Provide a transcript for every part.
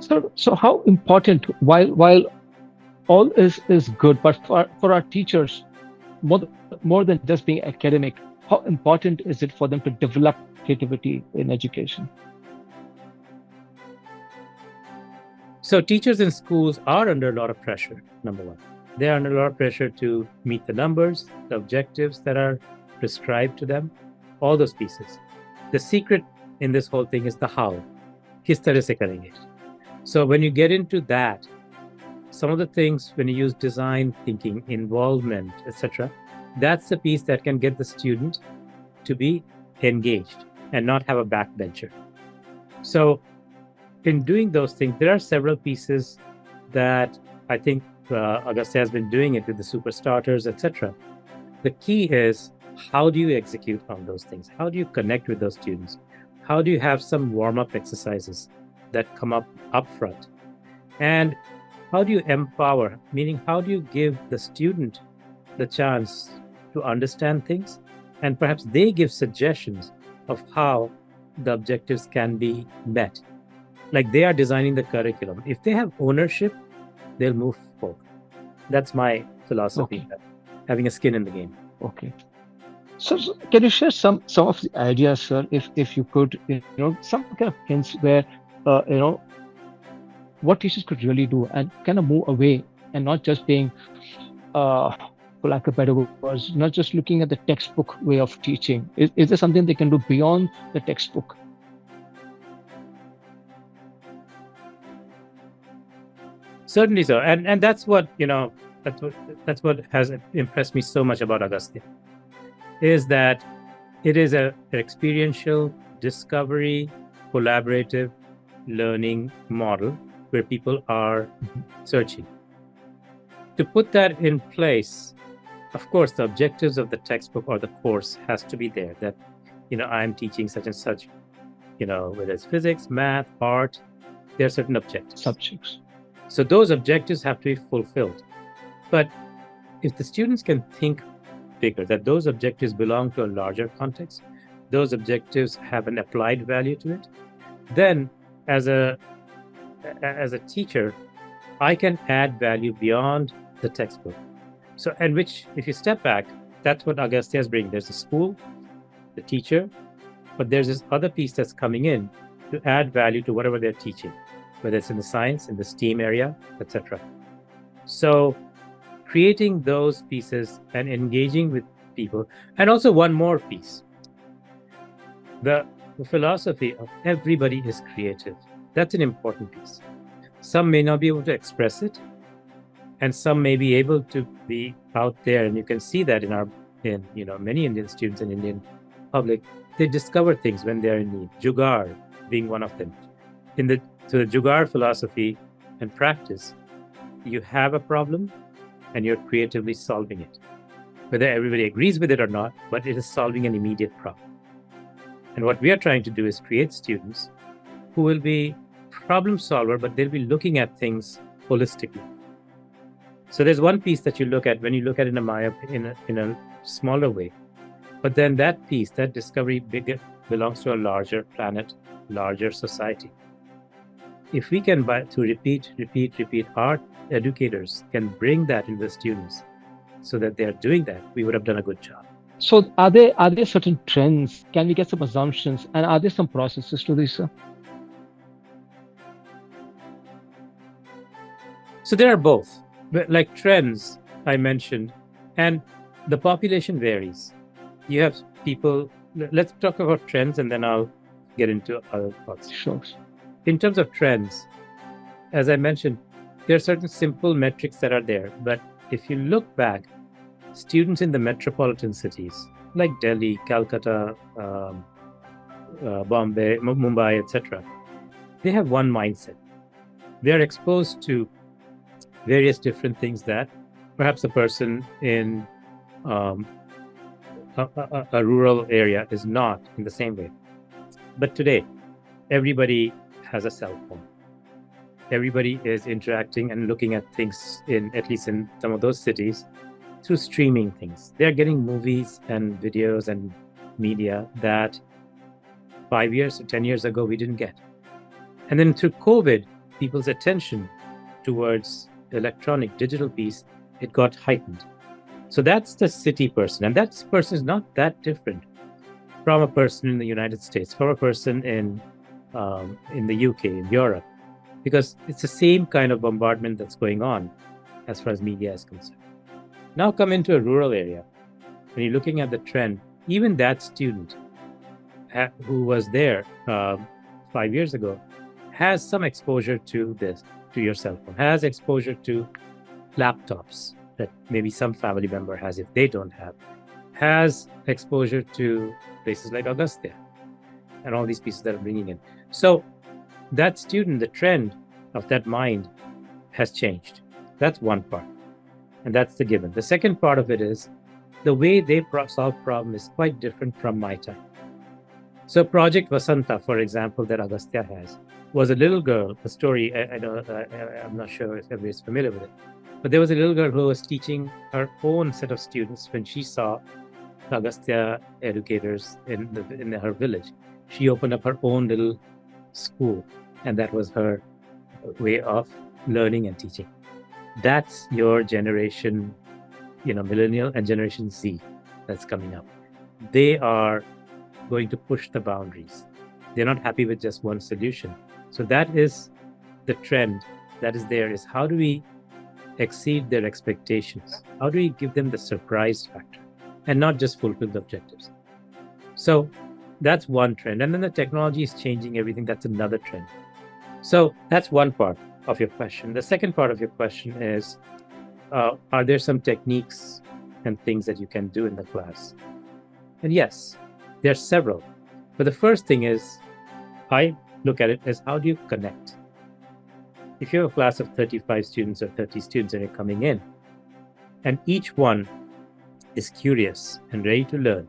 So how important, while all is good, but for our teachers, more than just being academic, how important is it for them to develop creativity in education? So teachers in schools are under a lot of pressure, number one. They're under a lot of pressure to meet the numbers, the objectives that are prescribed to them, all those pieces. The secret in this whole thing is the how. किस तरह से करेंगे? So when you get into that, some of the things when you use design thinking, involvement, etc., that's the piece that can get the student to be engaged and not have a backbencher. So in doing those things, there are several pieces that I think Agastya has been doing it with the super starters, etc. The key is, how do you execute on those things? How do you connect with those students? How do you have some warm-up exercises that come up front? And how do you empower, meaning how do you give the student the chance to understand things, and perhaps they give suggestions of how the objectives can be met? Like they are designing the curriculum. If they have ownership, they'll move forward. That's my philosophy, Okay. having a skin in the game. Okay. So can you share some of the ideas, sir, if you could, some kind of hints where, what teachers could really do and kind of move away and not just being, uh, for lack of better words, not just looking at the textbook way of teaching. Is there something they can do beyond the textbook? Certainly so, and that's what that's what has impressed me so much about Agastya, is that it is an experiential discovery, collaborative learning model where people are Mhm. searching. To put that in place, of course, the objectives of the textbook or the course has to be there. That I'm teaching such and such. Whether it's physics, math, art, there are certain objectives. Subjects. So those objectives have to be fulfilled. But if the students can think bigger, that those objectives belong to a larger context, those objectives have an applied value to it, then as a as a teacher, I can add value beyond the textbook. So, and which, if you step back, that's what Agastya is bringing. There's the school, the teacher, but there's this other piece that's coming in to add value to whatever they're teaching, whether it's in the science, in the STEAM area, etc. So creating those pieces and engaging with people. And also one more piece, the, the philosophy of everybody is creative. That's an important piece. Some may not be able to express it, and some may be able to be out there. And you can see that in many Indian students and Indian public, they discover things when they're in need. Jugaad being one of them. In the So the Jugaad philosophy and practice, you have a problem and you're creatively solving it. Whether everybody agrees with it or not, but it is solving an immediate problem. And what we are trying to do is create students who will be problem solver, but they'll be looking at things holistically. So there's one piece that you look at when you look at it in a smaller way, but then that piece, that discovery, belongs to a larger planet, larger society. If we can, to repeat, our educators can bring that into the students so that they are doing that, we would have done a good job. So are there certain trends? Can we get some assumptions? And are there some processes to this, sir? So there are both, like trends I mentioned, and the population varies. You have people. Let's talk about trends, and then I'll get into other thoughts. Sure. In terms of trends, as I mentioned, there are certain simple metrics that are there. But if you look back, students in the metropolitan cities like Delhi, Calcutta, Bombay, Mumbai, etc., they have one mindset. They are exposed to various different things that perhaps a person in um, a rural area is not in the same way. But today, everybody has a cell phone. Everybody is interacting and looking at things, in at least in some of those cities, through streaming things. They're getting movies and videos and media that 5 years or 10 years ago we didn't get. And then through COVID, people's attention towards the electronic digital piece, it got heightened. So that's the city person. And that person is not that different from a person in the United States, from a person in the UK, in Europe, because it's the same kind of bombardment that's going on as far as media is concerned. Now come into a rural area. When you're looking at the trend, even that student who was there 5 years ago has some exposure to this, to your cell phone, has exposure to laptops that maybe some family member has if they don't have, has exposure to places like Agastya and all these pieces that are bringing in. So that student, the trend of that mind has changed. That's one part. And that's the given. The second part of it is the way they solve problem is quite different from my time. So Project Vasanta, for example, that Agastya has, was a little girl, a story, I'm not sure if everybody is familiar with it, but there was a little girl who was teaching her own set of students when she saw the Agastya educators in her village. She opened up her own little school, and that was her way of learning and teaching. That's your generation, millennial and Generation Z that's coming up. They are going to push the boundaries. They're not happy with just one solution. So that is the trend that is there, is how do we exceed their expectations? How do we give them the surprise factor and not just fulfill the objectives? So that's one trend. And then the technology is changing everything. That's another trend. So that's one part of your question. The second part of your question is, are there some techniques and things that you can do in the class? And yes, there are several. But the first thing is, I look at it as, how do you connect? If you have a class of 35 students or 30 students and you're coming in, and each one is curious and ready to learn,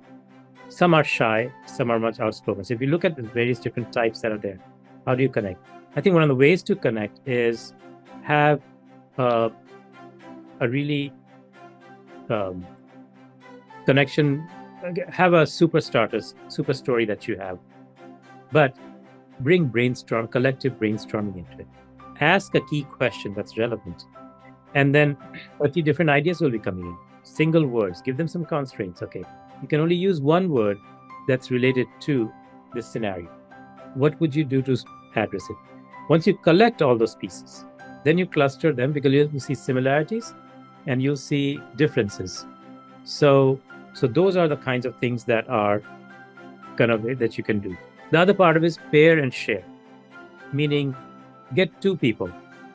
some are shy, some are much outspoken. So if you look at the various different types that are there, how do you connect? I think one of the ways to connect is have a really connection, have a super story that you have, but bring collective brainstorming into it. Ask a key question that's relevant, and then 30 different ideas will be coming in. Single words, give them some constraints. Okay, you can only use one word that's related to this scenario. What would you do to address it? Once you collect all those pieces, then you cluster them, because you'll see similarities and you'll see differences. So those are the kinds of things that are that you can do. The other part of it is pair and share, meaning get two people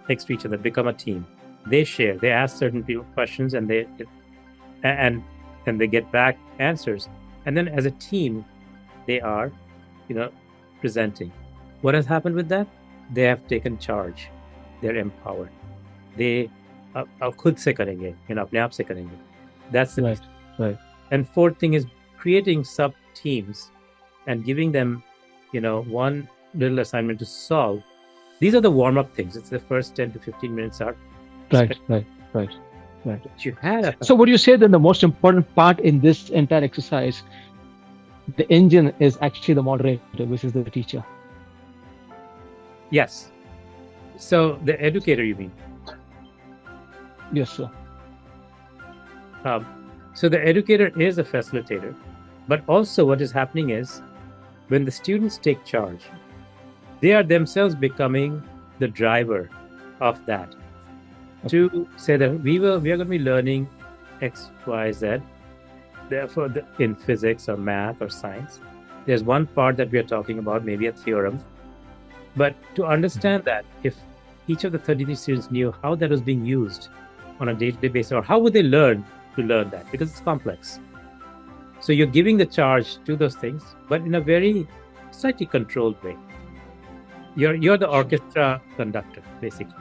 next to each other, become a team. They share, they ask certain people questions, and they get back answers. And then as a team, they are, presenting. What has happened with that? They have taken charge. They're empowered. They खुद से करेंगे, अपने आप से करेंगे. That's the right. And fourth thing is creating sub teams and giving them, one little assignment to solve. These are the warm-up things. It's the first 10 to 15 minutes are. Right. You had So would you say that the most important part in this entire exercise, the engine, is actually the moderator, which is the teacher? Yes. So the educator, you mean? Yes, sir. So the educator is a facilitator, but also what is happening is, when the students take charge, they are themselves becoming the driver of that. To say that we are going to be learning X, Y, Z. Therefore, in physics or math or science, there's one part that we are talking about, maybe a theorem. But to understand that, if each of the 33 students knew how that was being used on a day-to-day basis, or how would they learn to learn that? Because it's complex. So you're giving the charge to those things, but in a very slightly controlled way. You're the orchestra conductor, basically.